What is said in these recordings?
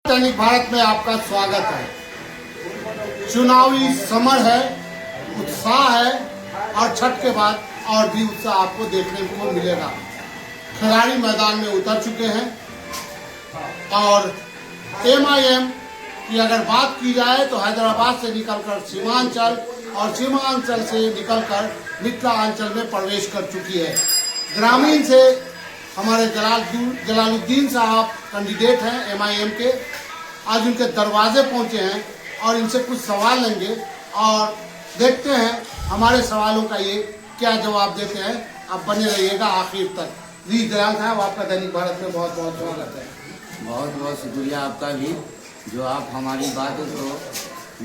दैनिक भारत में आपका स्वागत है। चुनावी समर है, उत्साह है और छठ के बाद और भी उत्साह आपको देखने को मिलेगा। खिलाड़ी मैदान में उतर चुके हैं और MIM की अगर बात की जाए तो हैदराबाद से निकलकर सीमांचल और सीमांचल से निकलकर मिथिलांचल में प्रवेश कर चुकी है। ग्रामीण से हमारे जलालुद्दीन साहब कैंडिडेट हैं MIM के, आज उनके दरवाजे पहुंचे हैं और इनसे कुछ सवाल लेंगे और देखते हैं हमारे सवालों का ये क्या जवाब देते हैं। आप बने रहिएगा आखिर तक। जी जलाल साहब, आपका दैनिक भारत में बहुत बहुत स्वागत है। बहुत बहुत शुक्रिया आपका भी, जो आप हमारी बात को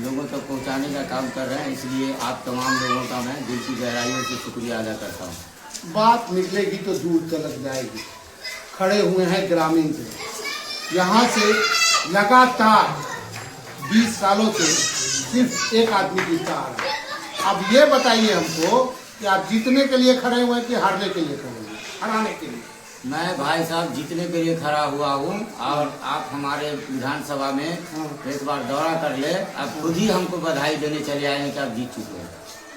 लोगों तक पहुंचाने का काम कर रहे हैं, इसलिए आप तमाम लोगों का मैं दिल की गहराइयों से शुक्रिया अदा करता हूँ। बात निकलेगी तो दूर तक जाएगी। खड़े हुए हैं ग्रामीण से, यहाँ से लगातार 20 सालों से सिर्फ एक आदमी जीतता आ रहा है। अब ये बताइए हमको कि आप जीतने के लिए खड़े हुए हैं कि हारने के लिए खड़े हुए हैं? हराने के लिए। मैं भाई साहब जीतने के लिए खड़ा हुआ हूँ और आप हमारे विधानसभा में एक बार दौरा कर ले, आप खुद ही हमको बधाई देने चले आएंगे कि आप जीत चुके हैं।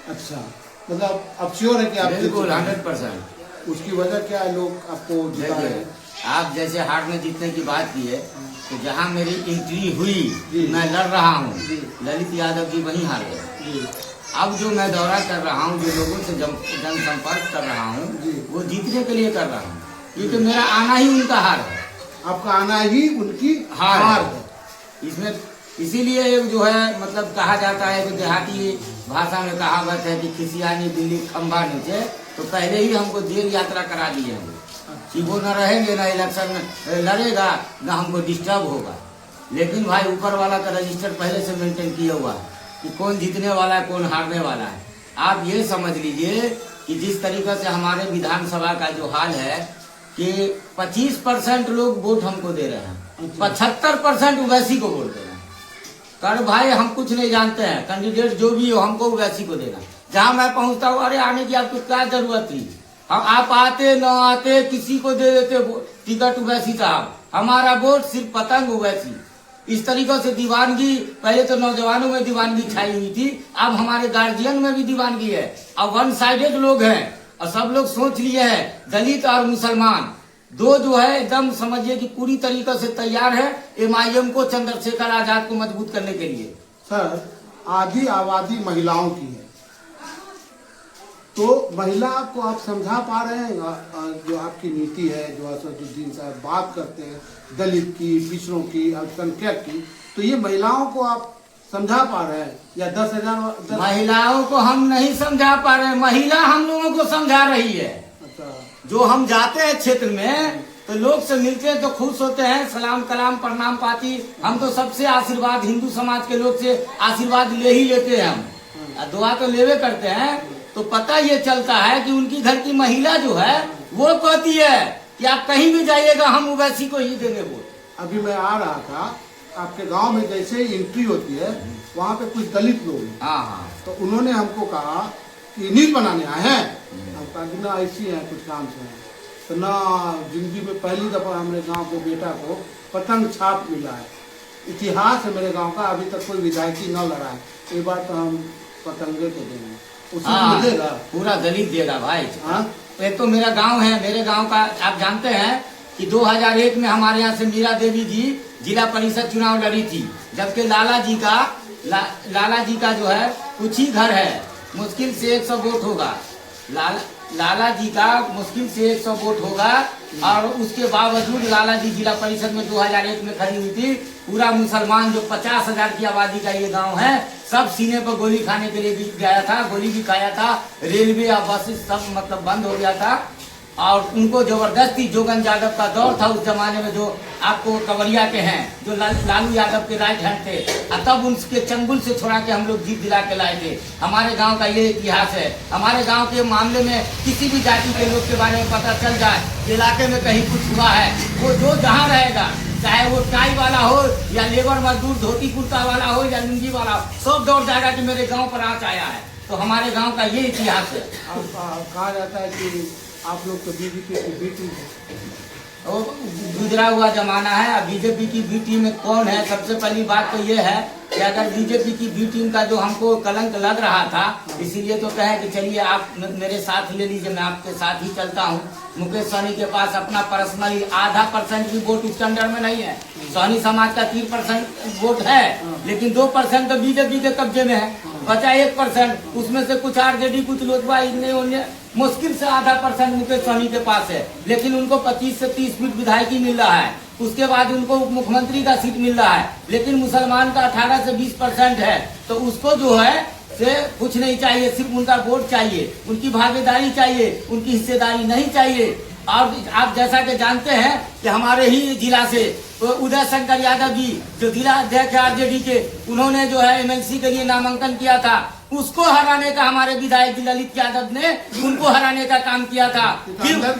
अच्छा, मतलब अब श्योर है कि आप बिल्कुल 100%। उसकी वजह क्या है, लोग आपको जिता रहे हैं? आप जैसे हारने जीतने की बात की है, तो जहाँ मेरी एंट्री हुई मैं लड़ रहा हूँ, ललित यादव जी वहीं हार गए। अब जो मैं दौरा कर रहा हूँ, जो लोगों से जनसंपर्क कर रहा हूँ, वो जीतने के लिए कर रहा हूँ, क्योंकि मेरा आना ही उनका हार है। आपका आना ही उनकी हार है। इसमें इसीलिए एक जो है मतलब कहा जाता है कि देहाती भाषा में कहावत है कि खिसियानी दिल्ली खंबा नीचे, तो पहले ही हमको जेल यात्रा करा दिए हैं कि वो न रहेंगे, न इलेक्शन में लड़ेगा, न हमको डिस्टर्ब होगा। लेकिन भाई ऊपर वाला का रजिस्टर पहले से मेंटेन किया हुआ है कि कौन जीतने वाला है, कौन हारने वाला है। आप ये समझ लीजिए कि जिस तरीके से हमारे विधानसभा का जो हाल है कि 25% लोग वोट हमको दे रहे हैं, 75% ओवैसी को वोट दे रहे हैं। कर भाई हम कुछ नहीं जानते हैं, कैंडिडेट जो भी हो हमको ओवैसी को देना। जहाँ मैं पहुँचता हूँ, अरे आने की आपको क्या जरूरत थी, हम आप आते न आते किसी को दे देते टिकट ओवैसी साहब। हमारा वोट सिर्फ पतंग ओवैसी। इस तरीके से दीवानगी, पहले तो नौजवानों में दीवानगी छाई हुई थी, अब हमारे गार्जियन में भी दीवानगी है। अब वन साइडेड लोग हैं और सब लोग सोच लिए हैं दलित और मुसलमान दो जो है एकदम समझिए कि पूरी तरीके से तैयार है MIM को चंद्रशेखर आजाद को मजबूत करने के लिए। सर, आधी आबादी महिलाओं की है, तो महिला को आप समझा पा रहे हैं? जो आपकी नीति है, जो असदुद्दीन साहब बात करते हैं दलित की, पिछड़ों की, अल्पसंख्यक की, तो ये महिलाओं को आप समझा पा रहे हैं या 10,000 महिलाओं को हम नहीं समझा पा रहे हैं, महिला हम लोगों को समझा रही है। अच्छा, जो हम जाते हैं क्षेत्र में तो लोग से मिलते हैं तो खुश होते हैं, सलाम कलाम प्रणाम पाती, हम तो सबसे आशीर्वाद, हिंदू समाज के लोग से आशीर्वाद ले ही लेते हैं। हम दुआ तो लेवे करते हैं, तो पता ये चलता है कि उनकी घर की महिला जो है वो कहती है कि आप कहीं भी जाइएगा हम ओवैसी को ही देंगे वोट। अभी मैं आ रहा था, आपके गांव में जैसे एंट्री होती है वहाँ पे कुछ दलित लोग हैं। हाँ, तो उन्होंने हमको कहा कि नींद बनाने आए हैं। हम कहा कि ना ऐसी है, कुछ काम से हैं। तो ना जिंदगी में पहली दफा हमारे गांव के बेटा को पतंग छाप मिला है। इतिहास है मेरे गांव का, अभी तक कोई विधायकी न लड़ा है। एक बार तो हम पतंगे को देंगे, उसी देगा, पूरा दलित देगा भाई। हाँ, एक तो मेरा गांव है, मेरे गांव का आप जानते हैं कि 2001 में हमारे यहाँ से मीरा देवी जी जिला परिषद चुनाव लड़ी थी, जबकि लाला जी का जो है कुछ ही घर है, मुश्किल से 100 वोट होगा। लाला जी का मुश्किल से 100 वोट होगा और उसके बावजूद लाला जी जिला परिषद में 2001 में खड़ी हुई थी। पूरा मुसलमान जो 50,000 की आबादी का ये गांव है, सब सीने पर गोली खाने के लिए भी गया था, गोली भी खाया था। रेलवे और बसेस सब मतलब बंद हो गया था और उनको जबरदस्ती जोगन यादव का दौर था उस जमाने में, जो आपको कवरिया के हैं, जो लालू यादव के राइट हैंड थे, तब उनके चंगुल से छोड़ा के हम लोग जीत दिला के लाए थे। हमारे गांव का ये इतिहास है। हमारे गांव के मामले में किसी भी जाति के लोग के बारे में पता चल जाए, इलाके में कहीं कुछ हुआ है, वो जो जहाँ रहेगा, चाहे वो टाई वाला हो या लेबर मजदूर धोती कुर्ता वाला हो या लुंगी वाला हो, सब दौड़ जाएगा कि मेरे गाँव पर आँच आया है। तो हमारे गाँव का ये इतिहास है। कहा जाता है कि आप लोग तो बीजेपी की बेटी है। वो गुजरा हुआ जमाना है। अब बीजेपी की बी टीम में कौन है, सबसे पहली बात तो ये है कि अगर बीजेपी की बी टीम का जो हमको कलंक लग रहा था, इसीलिए तो कहे कि चलिए आप मेरे साथ ले लीजिए, मैं आपके साथ ही चलता हूँ। मुकेश सहनी के पास अपना पर्सनली 0.5% भी वोट उसके अंडर में नहीं है। सहनी समाज का 3% वोट है, लेकिन 2% तो बीजेपी के कब्जे में है। बचा 1%, उसमें से कुछ आरजेडी, कुछ लोजपा, इनने मुश्किल से 0.5% मुकेश सहनी के पास है। लेकिन उनको 25 से 30 फीट विधायकी मिल रहा है, उसके बाद उनको उप मुख्यमंत्री का सीट मिल रहा है। लेकिन मुसलमान का 18 से 20% है, तो उसको जो है से कुछ नहीं चाहिए, सिर्फ उनका वोट चाहिए, उनकी भागीदारी चाहिए, उनकी हिस्सेदारी नहीं चाहिए। और आप जैसा कि जानते हैं कि हमारे ही जिला से तो उदय शंकर यादव जी जो जिला अध्यक्ष है आरजेडी के, उन्होंने जो है एमएलसी के लिए नामांकन किया था, उसको हराने का हमारे विधायक ललित यादव ने उनको हराने का काम किया था। अंदर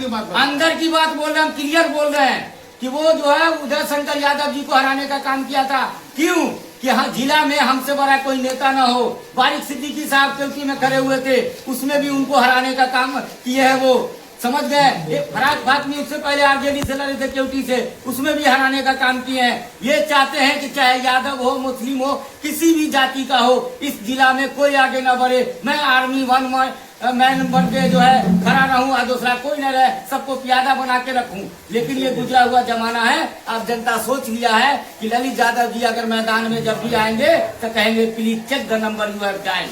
की बात बोल रहे हैं, हम क्लियर बोल रहे हैं कि वो जो है उदय शंकर यादव जी को हराने का काम किया था। क्यों कि हाँ, जिला में हमसे बड़ा कोई नेता न हो। बारिक सिद्दीकी साहब चौकी में खड़े हुए थे, उसमें भी उनको हराने का काम किए है। वो समझ गए, एक फराक फातमी उससे पहले आरजेडी से लड़े थे केवटी से, उसमें भी हराने का काम किए हैं। ये चाहते हैं कि चाहे यादव हो, मुस्लिम हो, किसी भी जाति का हो, इस जिला में कोई आगे न बढ़े। मैं आर्मी वन मैन बन के जो है खड़ा रहूं और दूसरा कोई न रहे, सबको प्यादा बना के रखूं। लेकिन ये गुजरा हुआ जमाना है। अब जनता सोच लिया है कि ललित यादव जी अगर मैदान में जब भी आएंगे तो कहेंगे please check the number you have dial.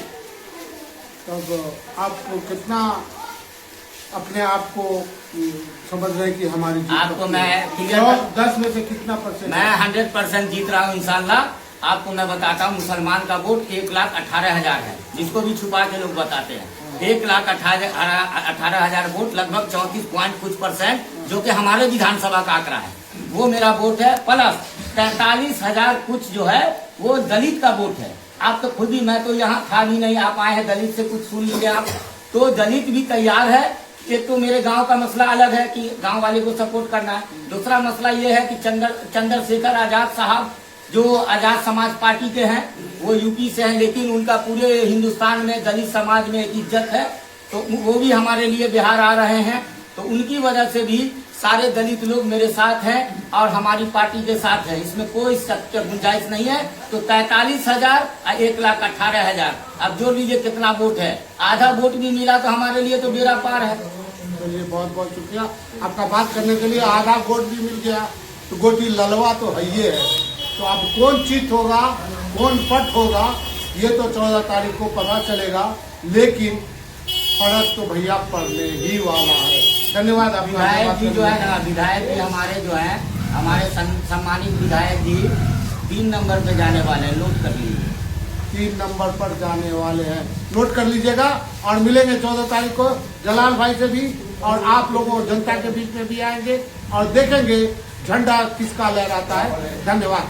तब आपको कितना अपने आप को समझ रहे हैं कि हमारी जीत आपको मैं क्लियर 10 में से कितना %? मैं 100% जीत रहा हूँ इंशाल्लाह। आपको मैं बताता हूँ, मुसलमान का वोट 1,18,000 है, जिसको भी छुपा के लोग बताते हैं। 1,18,000 वोट, लगभग 34 कुछ %, जो कि हमारे विधानसभा का आंकड़ा है, वो मेरा वोट है। प्लस 43,000 कुछ जो है वो दलित का वोट है। आप तो खुद ही, मैं तो यहाँ था भी नहीं, आप आए हैं दलित से कुछ सुन लीजिए आप। तो दलित भी तैयार है। एक तो मेरे गांव का मसला अलग है कि गांव वाले को सपोर्ट करना है। दूसरा मसला ये है कि चंद्रशेखर आजाद साहब जो आजाद समाज पार्टी के हैं, वो यूपी से हैं, लेकिन उनका पूरे हिंदुस्तान में दलित समाज में एक इज्जत है, तो वो भी हमारे लिए बिहार आ रहे हैं। तो उनकी वजह से भी सारे दलित लोग मेरे साथ हैं और हमारी पार्टी के साथ है, इसमें कोई शक की गुंजाइश नहीं है। तो 43,000 और 1,18,000, अब जोड़ लीजिए कितना वोट है। आधा वोट भी मिला तो हमारे लिए तो बेड़ा पार है। चलिए, बहुत बहुत शुक्रिया आपका बात करने के लिए। आधा वोट भी मिल गया तो गोटी ललवा तो है ही है। तो अब कौन जीत होगा, कौन पट होगा, ये तो 14 तारीख को पता चलेगा। लेकिन फर्क तो भैया पड़ने ही वाला है। धन्यवाद आपका। विधायक जी जो है ना, विधायक जी हमारे जो है, हमारे सम्मानित विधायक जी 3 नंबर पे जाने वाले हैं, नोट कर लीजिए। 3 नंबर पर जाने वाले हैं, नोट कर लीजिएगा। और मिलेंगे 14 तारीख को जलाल भाई से भी, और आप लोगों जनता के बीच में भी आएंगे और देखेंगे झंडा किसका लहराता है। धन्यवाद।